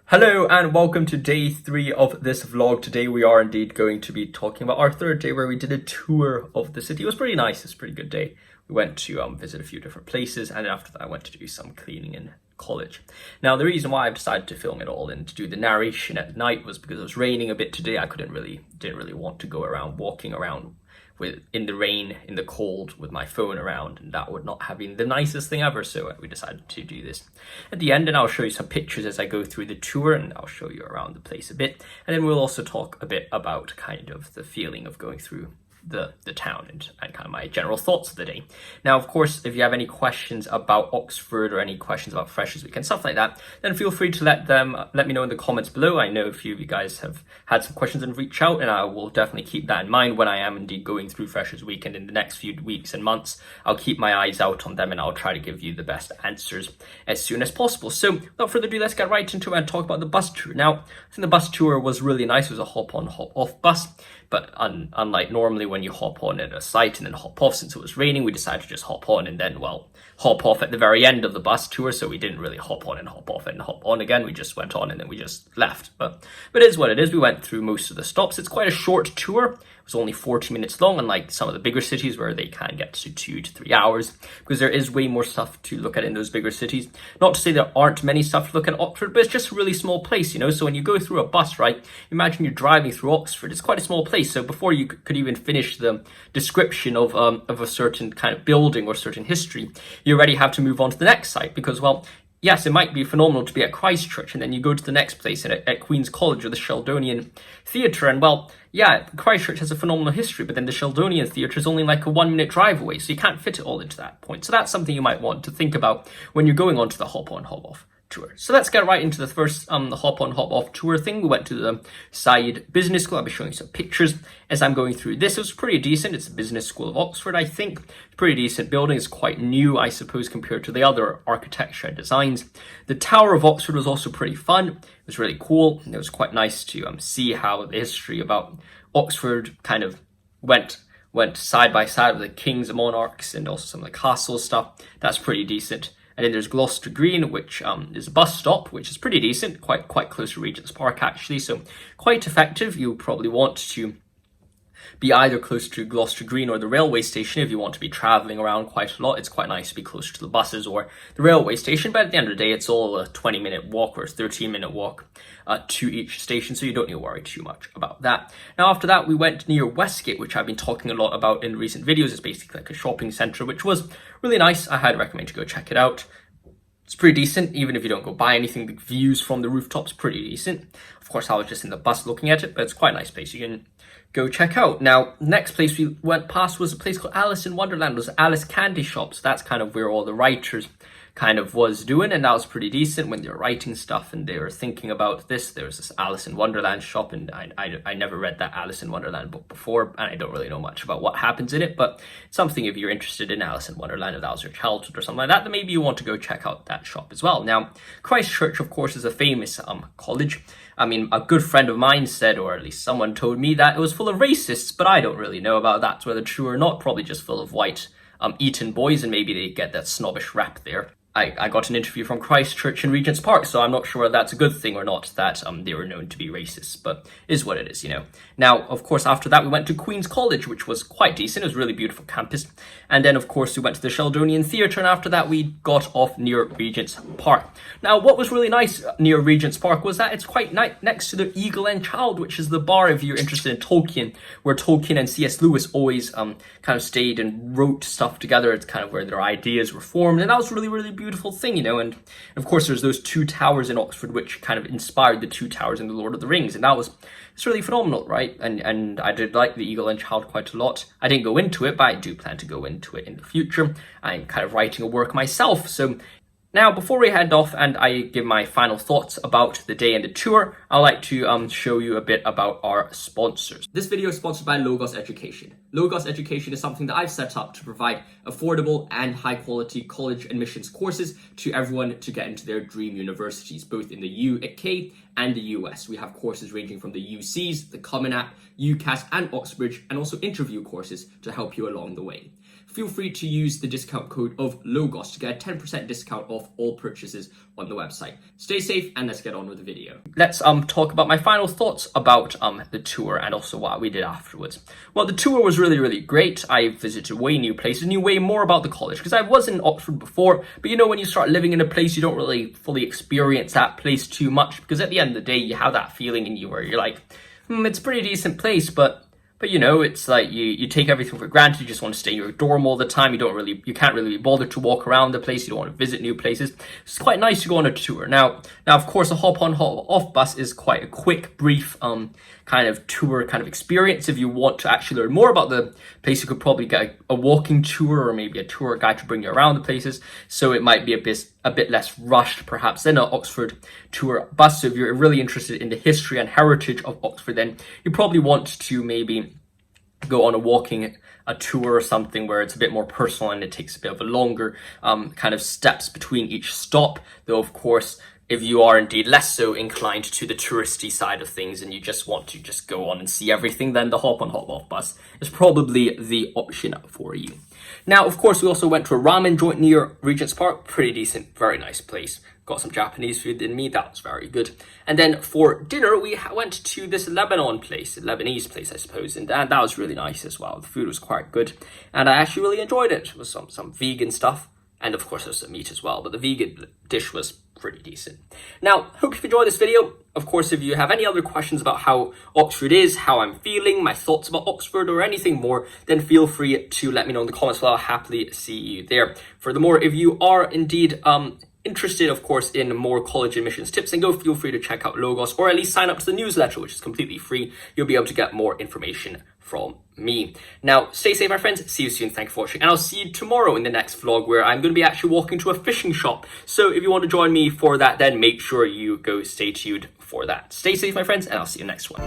Hello and welcome to day 3 of this vlog. Today we are indeed going to be talking about our third day where we did a tour of the city. It was pretty nice, it's a pretty good day. We went to visit a few different places, and then after that I went to do some cleaning in college. Now the reason why I've decided to film it all and to do the narration at night was because it was raining a bit today. I didn't really want to go around walking around in the rain, in the cold, with my phone around, and that would not have been the nicest thing ever, so we decided to do this at the end. And I'll show you some pictures as I go through the tour, and I'll show you around the place a bit, and then we'll also talk a bit about kind of the feeling of going through the town and kind of my general thoughts of the day. Now, of course, if you have any questions about Oxford or any questions about Freshers Week and stuff like that, then feel free to let me know in the comments below. I know a few of you guys have had some questions and reach out, and I will definitely keep that in mind when I am indeed going through Freshers Week, and in the next few weeks and months I'll keep my eyes out on them and I'll try to give you the best answers as soon as possible. So without further ado, let's get right into it and talk about the bus tour. Now, I think the bus tour was really nice. It was a hop on hop off bus, but unlike normally when you hop on at a site and then hop off, since it was raining, we decided to just hop on and then, well, hop off at the very end of the bus tour. So we didn't really hop on and hop off and hop on again. We just went on and then we just left. But it is what it is. We went through most of the stops. It's quite a short tour. It was only 40 minutes long, unlike some of the bigger cities where they can get to 2 to 3 hours, because there is way more stuff to look at in those bigger cities. Not to say there aren't many stuff to look at Oxford, but it's just a really small place, you know. So when you go through a bus, right, imagine you're driving through Oxford. It's quite a small place. So before you could even finish the description of a certain kind of building or certain history, you already have to move on to the next site, because, well, yes, it might be phenomenal to be at Christ Church, and then you go to the next place at Queen's College or the Sheldonian Theatre, and, well, yeah, Christ Church has a phenomenal history, but then the Sheldonian Theatre is only like a 1-minute drive away, so you can't fit it all into that point. So that's something you might want to think about when you're going on to the hop-on, hop-off tour. So let's get right into the first the hop-on, hop-off tour thing. We went to the Side Business School. I'll be showing you some pictures as I'm going through this. It was pretty decent. It's the Business School of Oxford, I think. Pretty decent building. It's quite new, I suppose, compared to the other architecture and designs. The Tower of Oxford was also pretty fun. It was really cool. It was quite nice to see how the history about Oxford kind of went side by side with the kings and monarchs, and also some of the castle stuff. That's pretty decent. And then there's Gloucester Green, which is a bus stop, which is pretty decent, quite close to Regent's Park actually, so quite effective. You'll probably want to be either close to Gloucester Green or the railway station if you want to be travelling around quite a lot. It's quite nice to be closer to the buses or the railway station, but at the end of the day, it's all a 20-minute walk or a 13-minute walk to each station, so you don't need to worry too much about that. Now, after that, we went near Westgate, which I've been talking a lot about in recent videos. It's basically like a shopping centre, which was really nice. I highly recommend you go check it out. It's pretty decent, even if you don't go buy anything. The views from the rooftops pretty decent. Of course, I was just in the bus looking at it, but it's quite a nice place you can go check out. Now, next place we went past was a place called Alice in Wonderland. It was Alice Candy Shop, so that's kind of where all the writers kind of was doing, and that was pretty decent when they were writing stuff and they were thinking about this. There was this Alice in Wonderland shop, and I never read that Alice in Wonderland book before, and I don't really know much about what happens in it, but it's something, if you're interested in Alice in Wonderland, if that was your childhood or something like that, then maybe you want to go check out that shop as well. Now, Christ Church, of course, is a famous college. I mean, a good friend of mine said, or at least someone told me, that it was full of racists, but I don't really know about that, whether true or not. Probably just full of white Eton boys, and maybe they get that snobbish rap there. I got an interview from Christ Church in Regent's Park, so I'm not sure whether that's a good thing or not that they were known to be racist, but it is what it is, you know. Now, of course, after that, we went to Queen's College, which was quite decent. It was a really beautiful campus. And then, of course, we went to the Sheldonian Theatre, and after that, we got off near Regent's Park. Now, what was really nice near Regent's Park was that it's quite next to the Eagle and Child, which is the bar, if you're interested in Tolkien, where Tolkien and C.S. Lewis always kind of stayed and wrote stuff together. It's kind of where their ideas were formed, and that was really, really beautiful thing, you know. And of course there's those 2 towers in Oxford which kind of inspired the 2 towers in the Lord of the Rings, and that was, it's really phenomenal, right? And I did like the Eagle and Child quite a lot. I didn't go into it, but I do plan to go into it in the future. I'm kind of writing a work myself, so now, before we head off and I give my final thoughts about the day and the tour, I'd like to show you a bit about our sponsors. This video is sponsored by Logos Education. Logos Education is something that I've set up to provide affordable and high quality college admissions courses to everyone to get into their dream universities, both in the UK and the US. We have courses ranging from the UCs, the Common App, UCAS and Oxbridge, and also interview courses to help you along the way. feel free to use the discount code of LOGOS to get a 10% discount off all purchases on the website. Stay safe, and let's get on with the video. Let's talk about my final thoughts about the tour and also what we did afterwards. Well, the tour was really, really great. I visited way new places, knew way more about the college because I was in Oxford before, but you know, when you start living in a place, you don't really fully experience that place too much, because at the end of the day, you have that feeling in you where you're like, it's a pretty decent place, but you know, it's like you take everything for granted. You just want to stay in your dorm all the time. You can't really be bothered to walk around the place. You don't want to visit new places. It's quite nice to go on a tour. Now, of course, a hop on, hop off bus is quite a quick, brief kind of tour kind of experience. If you want to actually learn more about the place, you could probably get a walking tour or maybe a tour guide to bring you around the places. So it might be a bit less rushed, perhaps, than an Oxford tour bus. So if you're really interested in the history and heritage of Oxford, then you probably want to maybe go on a tour or something where it's a bit more personal and it takes a bit of a longer kind of steps between each stop. Though, of course, if you are indeed less so inclined to the touristy side of things and you just want to just go on and see everything, then the hop on, hop off bus is probably the option for you. Now, of course, we also went to a ramen joint near Regent's Park. Pretty decent, very nice place. Got some Japanese food in me, that was very good. And then for dinner, we went to this Lebanese place, I suppose, and that was really nice as well. The food was quite good, and I actually really enjoyed it. It was some vegan stuff, and of course there's some meat as well, but the vegan dish was pretty decent. Now, hope you've enjoyed this video. Of course, if you have any other questions about how Oxford is, how I'm feeling, my thoughts about Oxford, or anything more, then feel free to let me know in the comments below. I'll happily see you there. Furthermore, if you are indeed interested, of course, in more college admissions tips, then feel free to check out Logos, or at least sign up to the newsletter, which is completely free. You'll be able to get more information from me. Now, stay safe, my friends. See you soon. Thank you for watching, and I'll see you tomorrow in the next vlog, where I'm going to be actually walking to a fishing shop. So if you want to join me for that, then make sure you go stay tuned for that. Stay safe, my friends, and I'll see you next one.